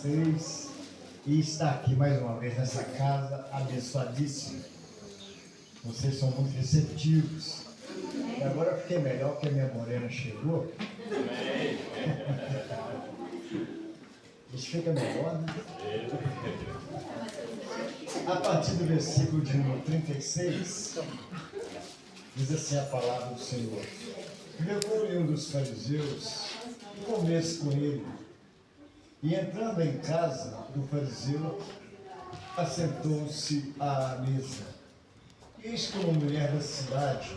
vocês e estar aqui mais uma vez nessa casa abençoadíssima. Vocês são muito receptivos. E agora eu fiquei melhor que a minha morena chegou. Isso fica melhor, né? A partir do versículo de número 36, diz assim a palavra do Senhor. Levou-lhe um dos fariseus e comesse com ele. E entrando em casa do fariseu, assentou-se à mesa. Eis que uma mulher da cidade,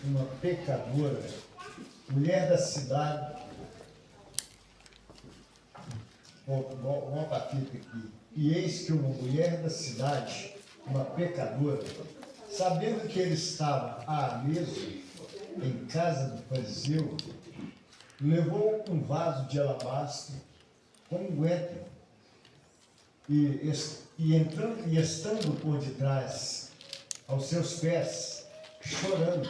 uma pecadora, mulher da cidade, volta a fita aqui. E eis que uma mulher da cidade, uma pecadora, sabendo que ele estava à mesa, em casa do fariseu, levou um vaso de alabastro com unguento e estando por detrás aos seus pés, chorando,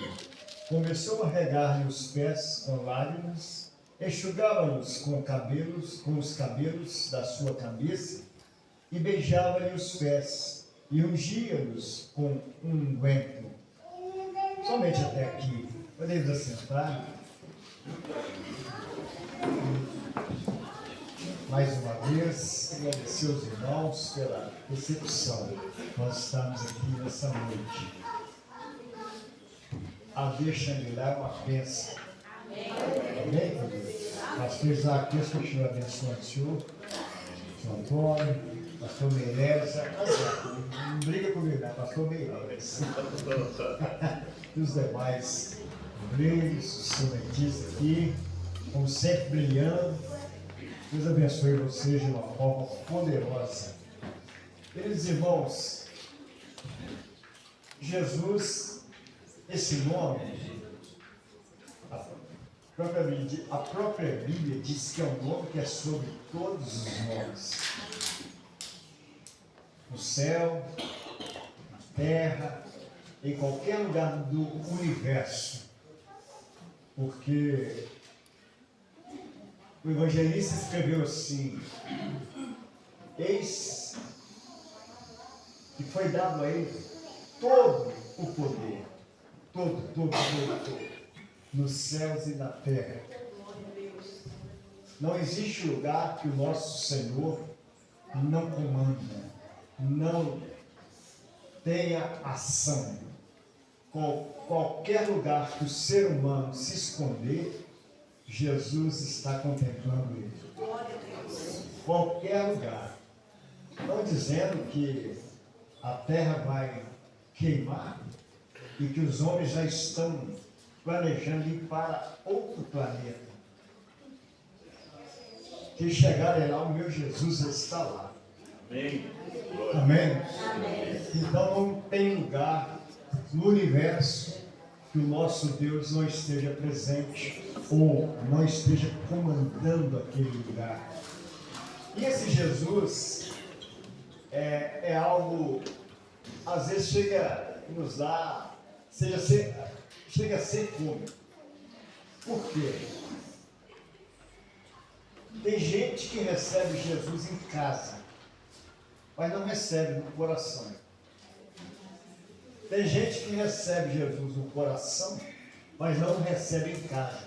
começou a regar-lhe os pés com lágrimas, enxugava-os com os cabelos da sua cabeça e beijava-lhe os pés e ungia-os com unguento. Somente até aqui. Podemos assentar. Mais uma vez, agradecer aos irmãos pela recepção. Nós estamos aqui nessa noite. A Deixa-me-lá é uma bênção. Amém, queridos? Pastor Isaac, Deus continua abençoando o senhor. São Antônio, pastor Meirelles. Não briga comigo, né? Pastor Meirelles. E os demais obreiros, os instrumentistas aqui, como sempre brilhando. Deus abençoe vocês de uma forma poderosa. Queridos irmãos, Jesus, esse nome, a própria Bíblia diz que é um nome que é sobre todos os nomes. No céu, na terra, em qualquer lugar do universo. Porque o evangelista escreveu assim: eis que foi dado a ele todo o poder, todo, nos céus e na terra. Não existe lugar que o nosso Senhor não comanda, não tenha ação. Qualquer lugar que o ser humano se esconder, Jesus está contemplando ele. Qualquer lugar. Não dizendo que a terra vai queimar e que os homens já estão planejando ir para outro planeta. Que chegarem lá, o meu Jesus está lá. Amém. Amém? Então não tem lugar no universo que o nosso Deus não esteja presente ou não esteja comandando aquele lugar. E esse Jesus é algo, às vezes chega a nos dar, chega a ser cômico. Por quê? Tem gente que recebe Jesus em casa, mas não recebe no coração. Tem gente que recebe Jesus no coração, mas não recebe em casa.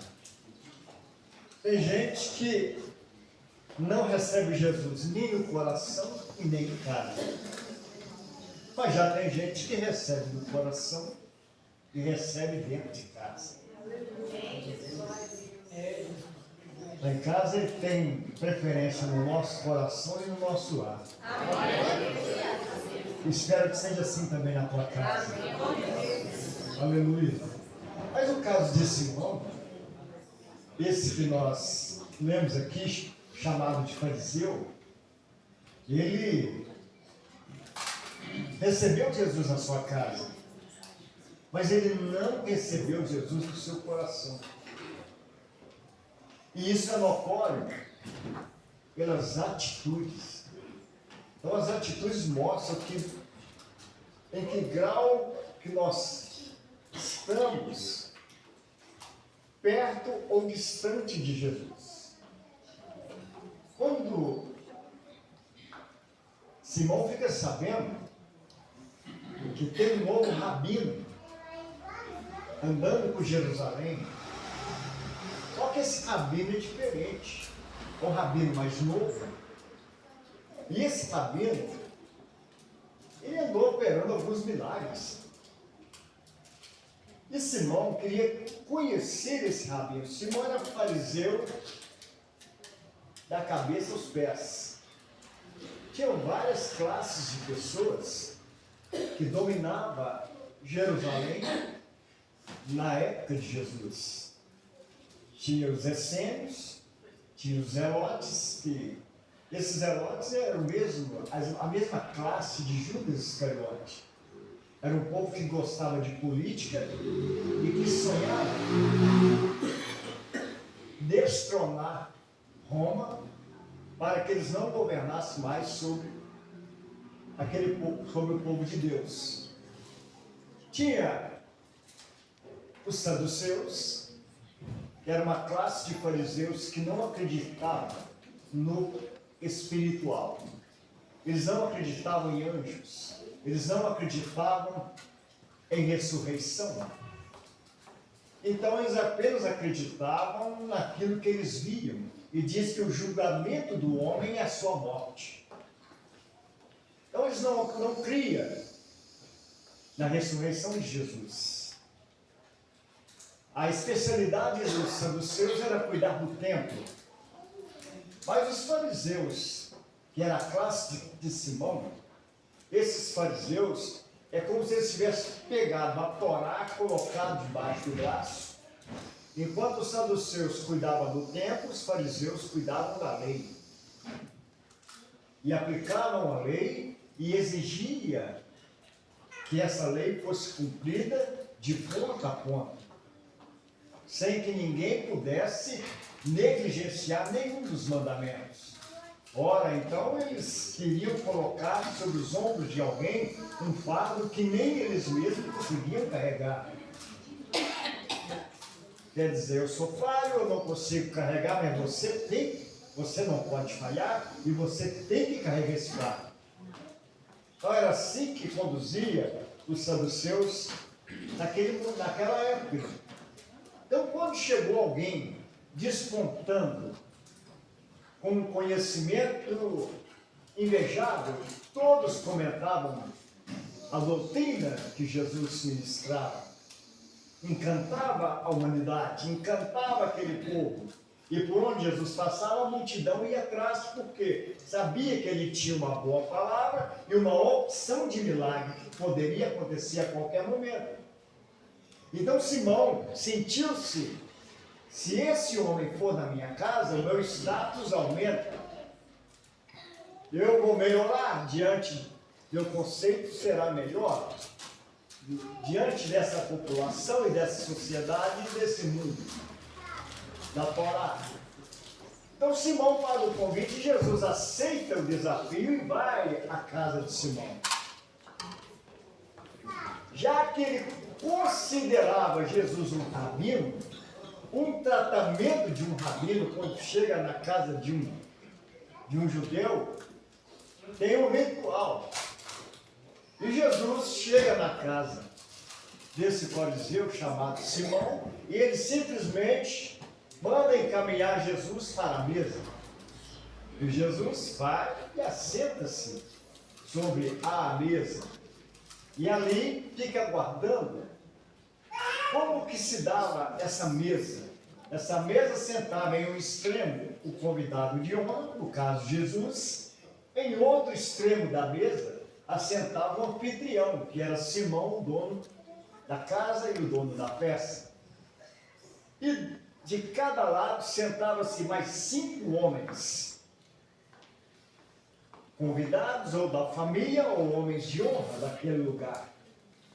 Tem gente que não recebe Jesus nem no coração e nem em casa. Mas já tem gente que recebe no coração e recebe dentro de casa. Lá em casa ele tem preferência no nosso coração e no nosso lar. Espero que seja assim também na tua casa. Aleluia. Mas no caso desse irmão, esse que nós lemos aqui, chamado de fariseu, ele recebeu Jesus na sua casa, mas ele não recebeu Jesus no seu coração. E isso é notório pelas atitudes. Então as atitudes mostram em que grau que nós estamos perto ou distante de Jesus. Quando Simão fica sabendo que tem um novo rabino andando por Jerusalém. Só que esse rabino é diferente. É um rabino mais novo. E esse rabino, ele andou operando alguns milagres. E Simão queria conhecer esse rabino. Simão era fariseu da cabeça aos pés. Tinham várias classes de pessoas que dominavam Jerusalém na época de Jesus. Tinha os essênios, tinha os zelotes, que esses zelotes eram a mesma classe de Judas Iscariote. Era um povo que gostava de política e que sonhava destronar Roma para que eles não governassem mais sobre o povo de Deus. Tinha os saduceus, que era uma classe de fariseus que não acreditavam no espiritual. Eles não acreditavam em anjos. Eles não acreditavam em ressurreição. Então eles apenas acreditavam naquilo que eles viam. E diz que o julgamento do homem é a sua morte. Então eles não criam na ressurreição de Jesus. A especialidade dos saduceus era cuidar do templo. Mas os fariseus, que era a classe de Simão, esses fariseus, é como se eles tivessem pegado a Torá, colocado debaixo do braço. Enquanto os saduceus cuidavam do templo, os fariseus cuidavam da lei. E aplicavam a lei e exigia que essa lei fosse cumprida de ponta a ponta, sem que ninguém pudesse negligenciar nenhum dos mandamentos. Ora, então eles queriam colocar sobre os ombros de alguém um fardo que nem eles mesmos conseguiam carregar. Quer dizer, eu sou falho, eu não consigo carregar, mas você não pode falhar e você tem que carregar esse fardo. Então era assim que conduzia os saduceus naquela época. Então quando chegou alguém despontando com um conhecimento invejável, todos comentavam a doutrina que Jesus ministrava. Encantava a humanidade, encantava aquele povo. E por onde Jesus passava, a multidão ia atrás, porque sabia que ele tinha uma boa palavra e uma opção de milagre que poderia acontecer a qualquer momento. Então Simão sentiu-se: se esse homem for na minha casa, o meu status aumenta. Eu vou melhorar diante, meu conceito será melhor diante dessa população e dessa sociedade e desse mundo da Torá. Então Simão faz o convite, Jesus aceita o desafio e vai à casa de Simão. Já que ele considerava Jesus um rabino, um tratamento de um rabino quando chega na casa de um judeu tem um ritual. E Jesus chega na casa desse fariseu chamado Simão e ele simplesmente manda encaminhar Jesus para a mesa. E Jesus vai e assenta-se sobre a mesa. E ali fica aguardando como que se dava essa mesa. Essa mesa sentava em um extremo o convidado de honra, no caso Jesus. Em outro extremo da mesa assentava o anfitrião, que era Simão, o dono da casa e o dono da festa. E de cada lado sentavam-se mais 5 homens, convidados ou da família ou homens de honra daquele lugar,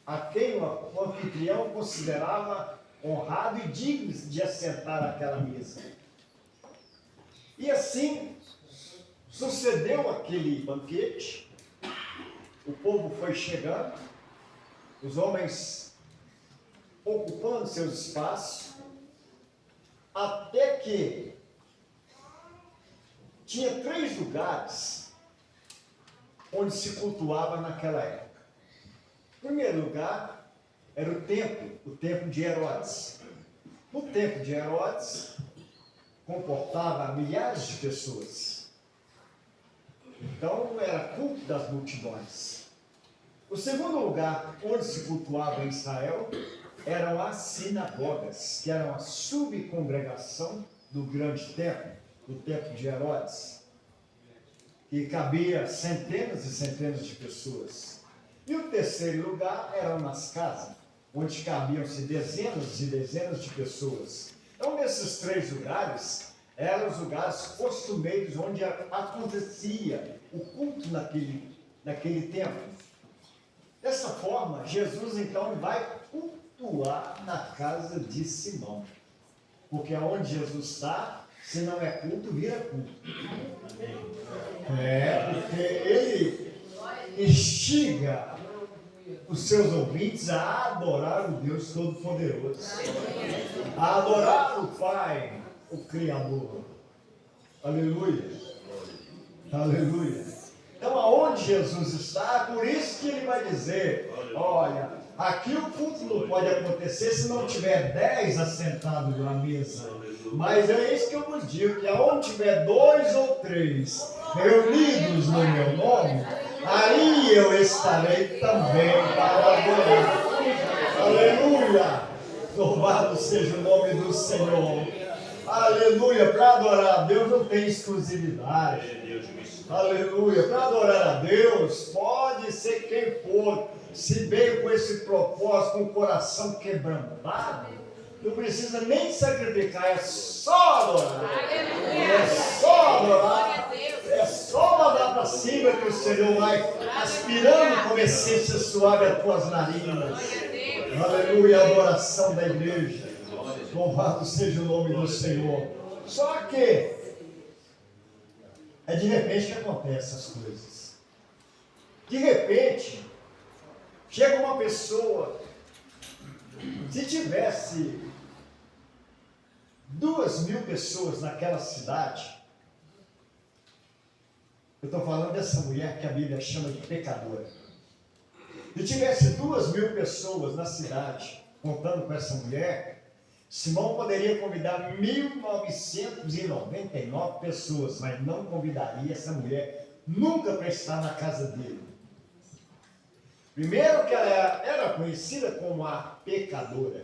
a quem o anfitrião considerava honrado e digno de assentar naquela mesa. E assim sucedeu aquele banquete, o povo foi chegando, os homens ocupando seus espaços, até que tinha 3 lugares onde se cultuava naquela época. Em primeiro lugar, era o templo de Herodes. No templo de Herodes, comportava milhares de pessoas. Então, era culto das multidões. O segundo lugar onde se cultuava em Israel eram as sinagogas, que eram a subcongregação do grande templo, do templo de Herodes, que cabia centenas e centenas de pessoas. E o terceiro lugar eram nas casas, onde cabiam-se dezenas e dezenas de pessoas. Então, nesses três lugares, eram os lugares costumeiros onde acontecia o culto naquele tempo. Dessa forma, Jesus então vai cultuar na casa de Simão. Porque aonde Jesus está, se não é culto, vira culto. Porque ele instiga os seus ouvintes a adorar o Deus Todo-Poderoso, a adorar o Pai, o Criador. Aleluia. Aleluia. Então, aonde Jesus está, é por isso que ele vai dizer, olha, aqui o culto não pode acontecer se não tiver 10 assentados na mesa. Mas é isso que eu vos digo, que aonde tiver 2 ou 3 reunidos no meu nome, aí eu estarei também para adorar. Aleluia! Louvado seja o nome do Senhor. Aleluia! Para adorar a Deus não tem exclusividade. Aleluia! Para adorar a Deus, pode ser quem for, se veio com esse propósito, com o coração quebrantado, não precisa nem sacrificar, é só adorar. É só adorar. É só mandar para cima que o Senhor vai aspirando com essência suave as tuas narinas. Aleluia, a adoração da igreja. Louvado seja o nome do Senhor. Só que é de repente que acontecem essas coisas. De repente, chega uma pessoa, se tivesse 2.000 pessoas naquela cidade, eu estou falando dessa mulher que a Bíblia chama de pecadora. Se tivesse 2.000 pessoas na cidade, contando com essa mulher, Simão poderia convidar 1.999 pessoas, mas não convidaria essa mulher nunca para estar na casa dele. Primeiro que ela era conhecida como a pecadora.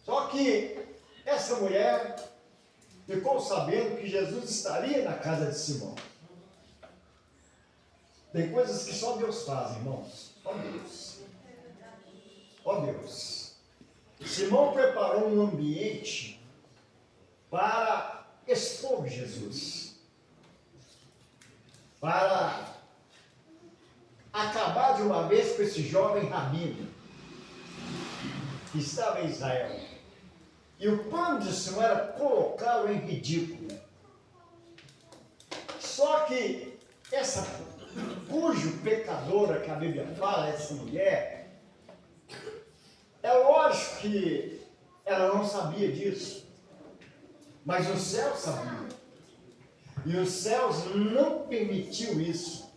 Só que essa mulher ficou sabendo que Jesus estaria na casa de Simão. Tem coisas que só Deus faz, irmãos. Só Deus. Só Deus. Simão preparou um ambiente para expor Jesus. Para acabar de uma vez com esse jovem rabino que estava em Israel. E o plano de Simão era colocá-lo em ridículo. Só que essa cujo pecadora que a Bíblia fala, essa mulher, é lógico que ela não sabia disso, mas o céu sabia. E os céus não permitiu isso.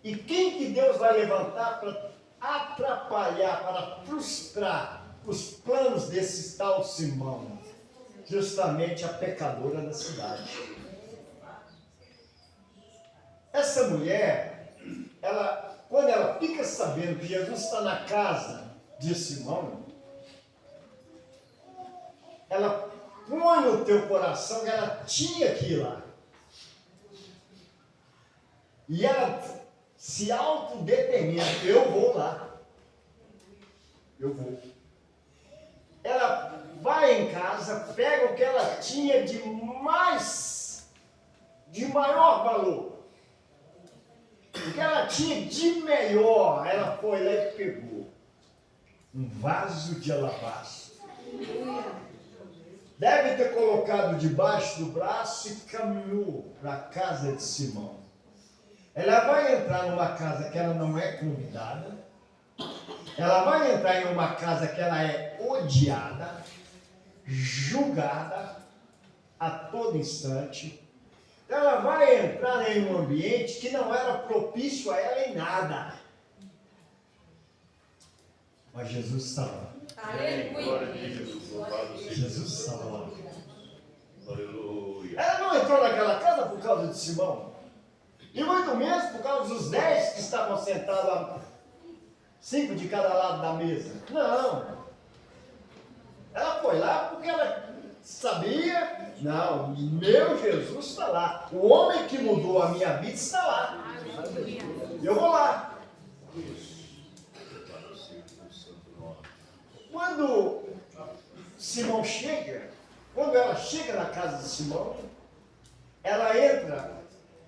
E quem que Deus vai levantar para atrapalhar, para frustrar os planos desse tal Simão? Justamente a pecadora da cidade. Essa mulher, quando ela fica sabendo que Jesus está na casa de Simão, ela põe no teu coração que ela tinha que ir lá. E ela se autodetermina, eu vou lá. Eu vou. Ela vai em casa, pega o que ela tinha de maior valor. O que ela tinha de melhor, ela foi lá e pegou. Um vaso de alabastro. Deve ter colocado debaixo do braço e caminhou para a casa de Simão. Ela vai entrar numa casa que ela não é convidada. Ela vai entrar em uma casa que ela é odiada, julgada a todo instante. Ela vai entrar em um ambiente que não era propício a ela em nada. Mas Jesus estava lá. Aleluia. Jesus estava lá. Aleluia. Ela não entrou naquela casa por causa de Simão. E muito menos por causa dos 10 que estavam sentados lá, 5 de cada lado da mesa. Não. Ela foi lá porque ela sabia, não, meu Jesus está lá. O homem que mudou a minha vida está lá. Eu vou lá. Quando Simão chega, quando ela chega na casa de Simão, ela entra,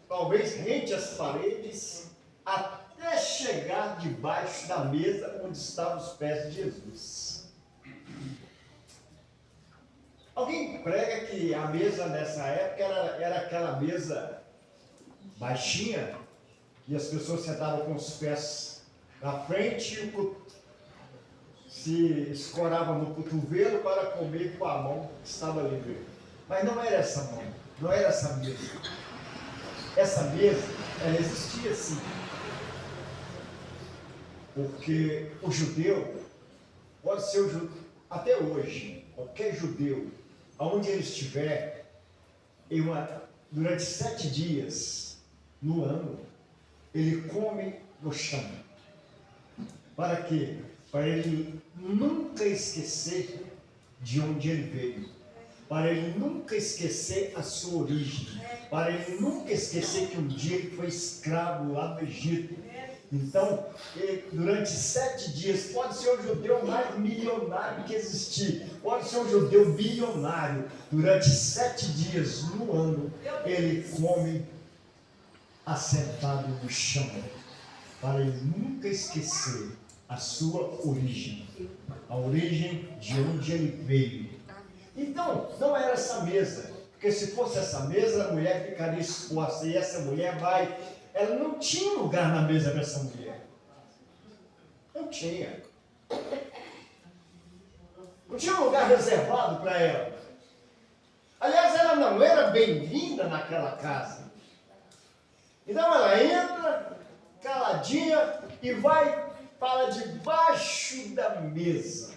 talvez rente às paredes, até chegar debaixo da mesa onde estavam os pés de Jesus. Alguém prega que a mesa nessa época era aquela mesa baixinha, e as pessoas sentavam com os pés na frente e se escorava no cotovelo para comer com a mão que estava livre. Mas não era essa mão, não era essa mesa. Essa mesa, ela existia sim. Porque o judeu, pode ser o judeu, até hoje, qualquer judeu, aonde ele estiver, durante 7 dias no ano, ele come no chão. Para quê? Para ele nunca esquecer de onde ele veio, para ele nunca esquecer a sua origem, para ele nunca esquecer que um dia ele foi escravo lá no Egito. Então, durante 7 dias, pode ser o judeu mais milionário que existir, pode ser um judeu bilionário, durante 7 dias no ano, ele come assentado no chão, para ele nunca esquecer a sua origem, a origem de onde ele veio. Então, não era essa mesa, porque se fosse essa mesa, a mulher ficaria exposta, e essa mulher ela não tinha lugar na mesa dessa mulher. Não tinha. Não tinha um lugar reservado para ela. Aliás, ela não era bem-vinda naquela casa. Então ela entra, caladinha, e vai para debaixo da mesa.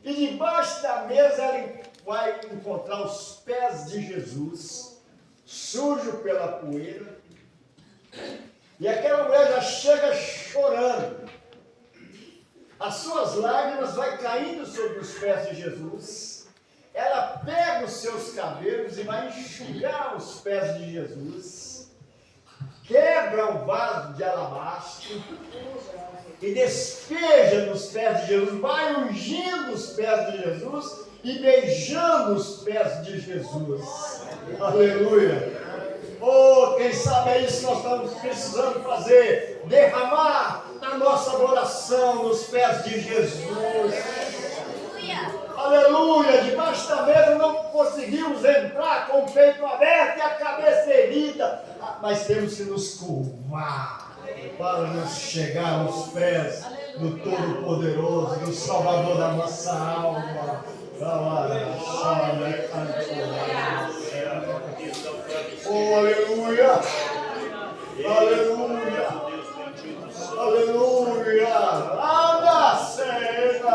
E debaixo da mesa ela vai encontrar os pés de Jesus, sujo pela poeira. E aquela mulher já chega chorando. As suas lágrimas vai caindo sobre os pés de Jesus. Ela pega os seus cabelos e vai enxugar os pés de Jesus. Quebra o vaso de alabastro e despeja nos pés de Jesus, vai ungindo os pés de Jesus e beijando os pés de Jesus. Aleluia! Oh, quem sabe é isso que nós estamos precisando fazer, derramar a nossa adoração nos pés de Jesus. Aleluia! Debaixo da mesa não conseguimos entrar com o peito aberto e a cabeça erguida, mas temos que nos curvar para nos chegar aos pés do Todo-Poderoso, do Salvador da nossa alma. Oh, aleluia! Aleluia! Aleluia! Anda, Senhor!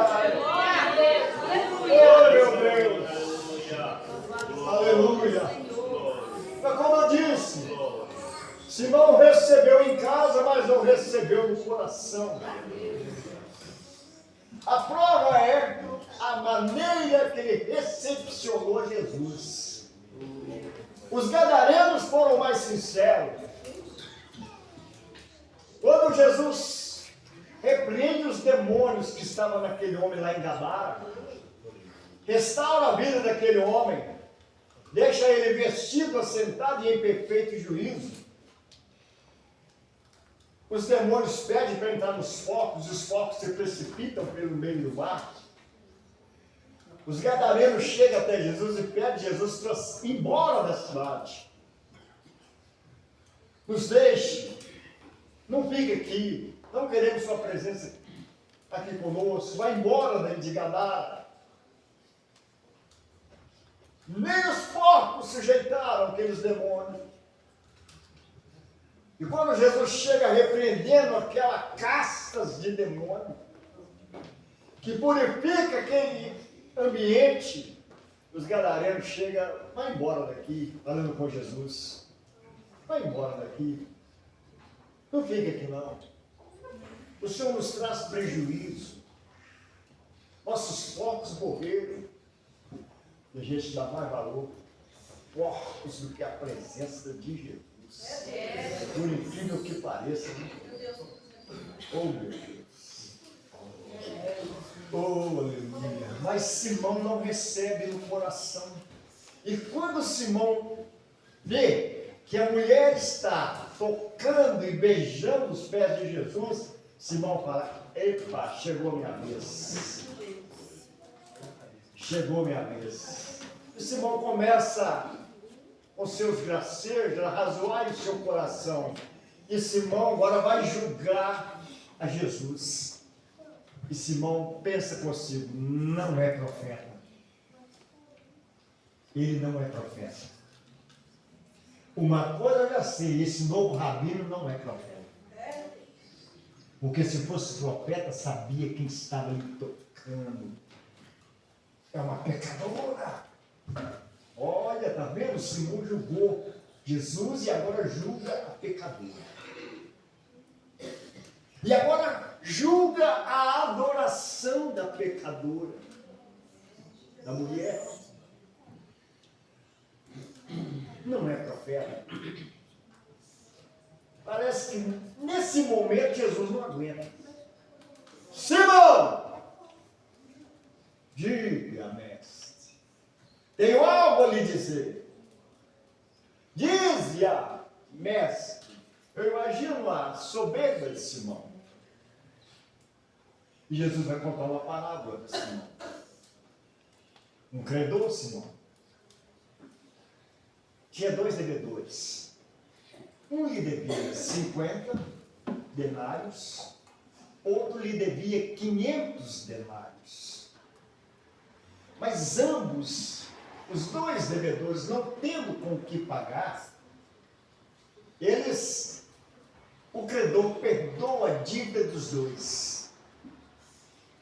Oh, meu Deus! Aleluia! Mas como eu disse, Simão recebeu em casa, mas não recebeu no coração. A prova é a maneira que ele recepcionou Jesus. Os gadarenos foram mais sinceros. Quando Jesus repreende os demônios que estavam naquele homem lá em Gadara, restaura a vida daquele homem, deixa ele vestido, assentado e em perfeito juízo. Os demônios pedem para entrar nos focos, e os focos se precipitam pelo meio do mar. Os gadarenos chegam até Jesus e pedem Jesus para ir embora da cidade. Nos deixe, não fique aqui, não queremos sua presença aqui conosco, vai embora de Gadara. Nem os porcos sujeitaram aqueles demônios. E quando Jesus chega repreendendo aquelas castas de demônio, que purifica aquele ambiente, os gadarenos chegam, vai embora daqui, falando com Jesus. Vai embora daqui. Não fica aqui não. O Senhor nos traz prejuízo. Nossos porcos morreram. E a gente dá mais valor porcos do que a presença de Jesus. Por incrível que pareça. Oh, meu Deus. Oh, aleluia. Mas Simão não recebe no coração. E quando Simão vê que a mulher está tocando e beijando os pés de Jesus, Simão fala: epa, chegou minha vez. Chegou minha vez. E Simão começa com seus gracejos a razoar em seu coração. E Simão agora vai julgar a Jesus. E Simão pensa consigo: não é profeta. Ele não é profeta. Uma coisa eu já sei, esse novo rabino não é profeta. Porque se fosse profeta, sabia quem estava lhe tocando. É uma pecadora. Olha, tá vendo? Simão julgou Jesus e agora julga a pecadora. E agora julga a adoração da pecadora, da mulher. Não é profeta. Parece que nesse momento Jesus não aguenta. Simão, diga, mestre, tenho algo a lhe dizer. Diz-lhe, mestre. Eu imagino a soberba de Simão. E Jesus vai contar uma parábola para Simão. Um credor, Simão. Tinha 2 devedores. Um lhe devia 50 denários, outro lhe devia 500 denários. Mas ambos, os 2 devedores, não tendo com o que pagar, o credor perdoa a dívida dos 2.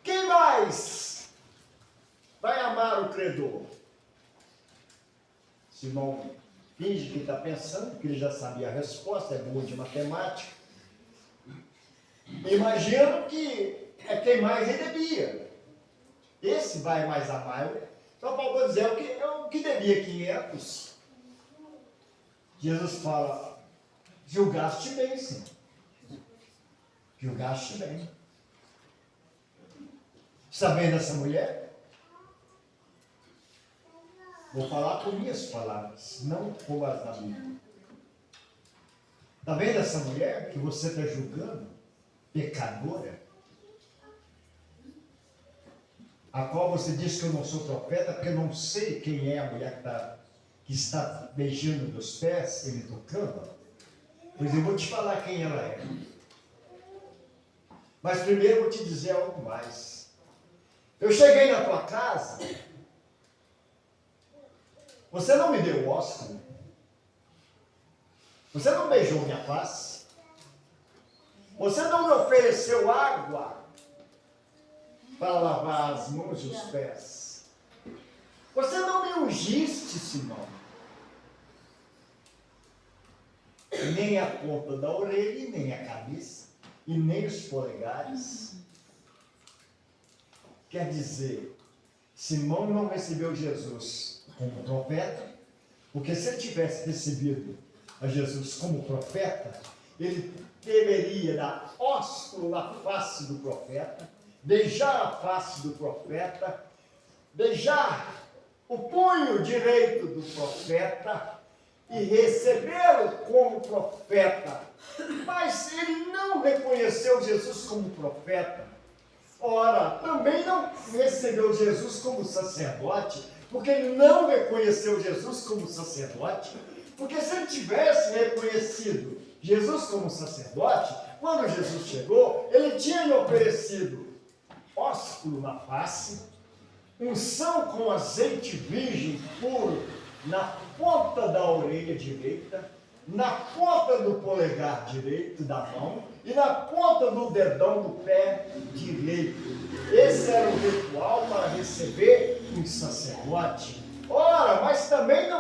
Quem mais vai amar o credor? Simão finge que está pensando, que ele já sabia a resposta, é bom de matemática. Imagino que é quem mais lhe devia. Esse vai mais amar. Então Paulo dizer, o que devia 500. Jesus fala: julgaste bem, sim. Julgaste bem. Está vendo essa mulher? Vou falar com minhas palavras, não com as da Bíblia. Está vendo essa mulher que você está julgando? Pecadora? A qual você diz que eu não sou profeta, porque eu não sei quem é a mulher que está beijando meus pés e me tocando. Pois eu vou te falar quem ela é. Mas primeiro eu vou te dizer algo mais. Eu cheguei na tua casa, você não me deu ósculo, você não beijou minha face, você não me ofereceu água para lavar as mãos e os pés, você não me ungiste, Simão, nem a ponta da orelha, nem a cabeça, e nem os polegares. Quer dizer, Simão não recebeu Jesus como profeta, porque se ele tivesse recebido a Jesus como profeta, ele deveria dar ósculo na face do profeta, beijar a face do profeta, beijar o punho direito do profeta e recebê-lo como profeta. Mas ele não reconheceu Jesus como profeta. Ora, também não recebeu Jesus como sacerdote, porque ele não reconheceu Jesus como sacerdote, porque se ele tivesse reconhecido Jesus como sacerdote, quando Jesus chegou, ele tinha lhe oferecido ósculo na face, unção com azeite virgem puro na ponta da orelha direita, na ponta do polegar direito da mão e na ponta do dedão do pé direito. Esse era o ritual para receber um sacerdote. Ora, mas também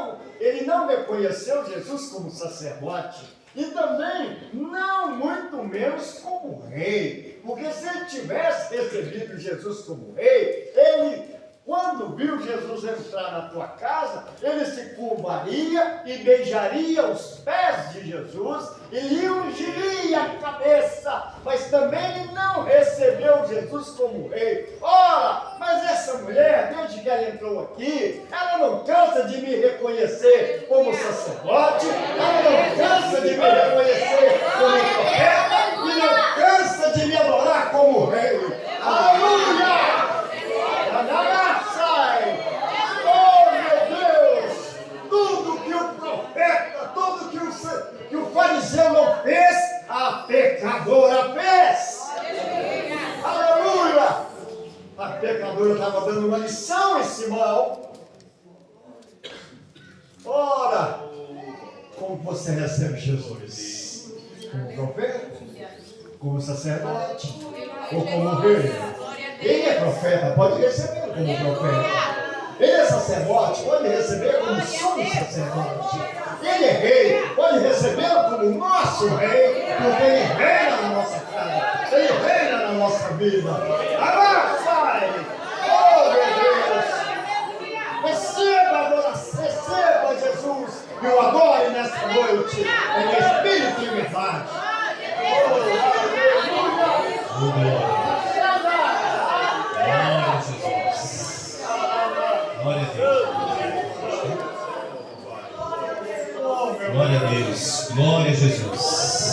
ele não reconheceu Jesus como sacerdote e também não muito menos como rei, porque se ele tivesse recebido Jesus como rei, ele, quando viu Jesus entrar na tua casa, ele se curvaria e beijaria os pés de Jesus e lhe ungiria a cabeça, mas também ele não recebeu Jesus como rei. Ora, mas essa mulher, desde que ela entrou aqui, ela não cansa de me reconhecer como sacerdote, ela não cansa de me reconhecer como profeta e não cansa de me adorar como rei. Aleluia! Oh, meu Deus! Tudo que o profeta, tudo que o fariseu não fez, a pecadora fez. Aleluia! A pecadora estava dando uma lição a Simão. Ora, como você recebe Jesus? Como profeta? Como sacerdote? Ou como rei? Ele é profeta, pode receber como profeta. Ele é sacerdote, pode receber como sumo sacerdote. Ele é rei, pode receber como nosso rei, porque ele reina na nossa casa, ele reina na nossa vida. Abraça ele! Oh, meu Deus! Receba a adoração, receba Jesus e o adore nesta noite, em espírito e verdade. Oh, aleluia! Glória a Deus. Glória a Deus. Glória a Jesus.